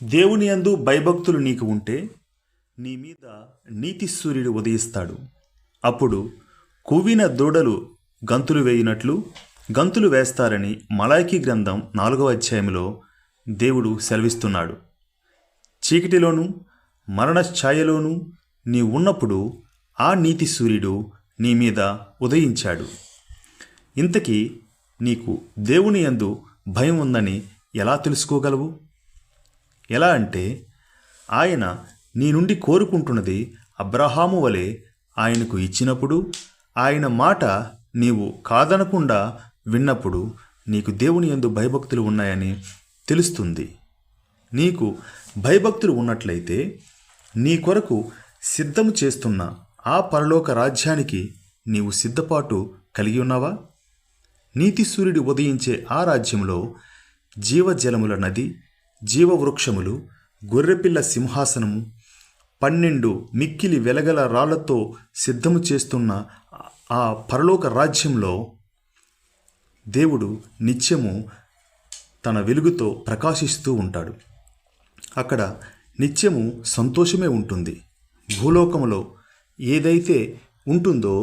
దేవుని యందు భయభక్తులు నీకు ఉంటే నీ మీద నీతి సూర్యుడు ఉదయిస్తాడు. అప్పుడు కొవ్విన దూడలు గంతులు వేయినట్లు గంతులు వేస్తారని మలాకీ గ్రంథం 4వ అధ్యాయంలో దేవుడు సెలవిస్తున్నాడు. చీకటిలోనూ మరణఛాయలోనూ నీ ఉన్నప్పుడు ఆ నీతి సూర్యుడు నీ మీద ఉదయించాడు. ఇంతకీ నీకు దేవుని యందు భయం ఉందని ఎలా తెలుసుకోగలవు? ఎలా అంటే, ఆయన నీ నుండి కోరుకుంటున్నది అబ్రహాము వలె ఆయనకు ఇచ్చినప్పుడు, ఆయన మాట నీవు కాదనకుండా విన్నప్పుడు నీకు దేవుని యందు భయభక్తులు ఉన్నాయని తెలుస్తుంది. నీకు భయభక్తులు ఉన్నట్లయితే నీ కొరకు సిద్ధము చేస్తున్న ఆ పరలోక రాజ్యానికి నీవు సిద్ధపాటు కలిగి ఉన్నావా? నీతి సూర్యుడు ఉదయించే ఆ రాజ్యంలో జీవజలముల నది, జీవవృక్షములు, గొర్రెపిల్ల సింహాసనము, 12 మిక్కిలి వెలగల రాళ్లతో సిద్ధము చేస్తున్న ఆ పరలోక రాజ్యంలో దేవుడు నిత్యము తన వెలుగుతో ప్రకాశిస్తూ ఉంటాడు. అక్కడ నిత్యము సంతోషమే ఉంటుంది. భూలోకములో ఏదైతే ఉంటుందో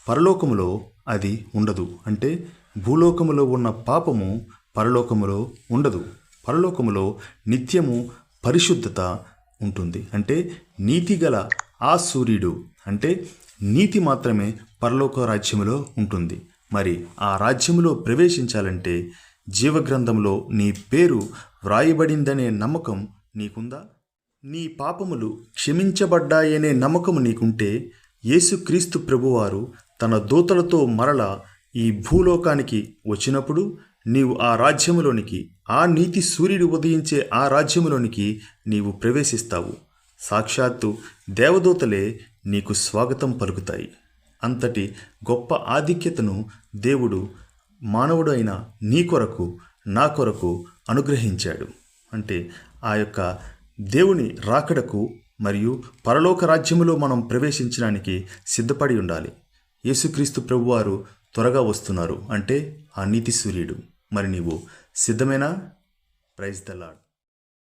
పరలోకములో అది ఉండదు. అంటే భూలోకములో ఉన్న పాపము పరలోకములో ఉండదు. పరలోకములో నిత్యము పరిశుద్ధత ఉంటుంది. అంటే నీతిగల ఆ సూర్యుడు, అంటే నీతి మాత్రమే పరలోక రాజ్యములో ఉంటుంది. మరి ఆ రాజ్యములో ప్రవేశించాలంటే జీవగ్రంథంలో నీ పేరు వ్రాయబడిందనే నమ్మకం నీకుందా? నీ పాపములు క్షమించబడ్డాయనే నమ్మకం నీకుంటే యేసుక్రీస్తు ప్రభువారు తన దూతలతో మరల ఈ భూలోకానికి వచ్చినప్పుడు నీవు ఆ రాజ్యములోనికి, ఆ నీతి సూర్యుడు ఉదయించే ఆ రాజ్యములోనికి నీవు ప్రవేశిస్తావు. సాక్షాత్తు దేవదూతలే నీకు స్వాగతం పలుకుతాయి. అంతటి గొప్ప ఆధిక్యతను దేవుడు మానవుడైన నీ కొరకు, నా కొరకు అనుగ్రహించాడు. అంటే ఆ యొక్క దేవుని రాకడకు మరియు పరలోక రాజ్యములో మనం ప్రవేశించడానికి సిద్ధపడి ఉండాలి. యేసుక్రీస్తు ప్రభువారు త్వరగా వస్తున్నారు. అంటే ఆ నీతి సూర్యుడు. మరి నీవు సిద్ధమేనా? Praise the lord.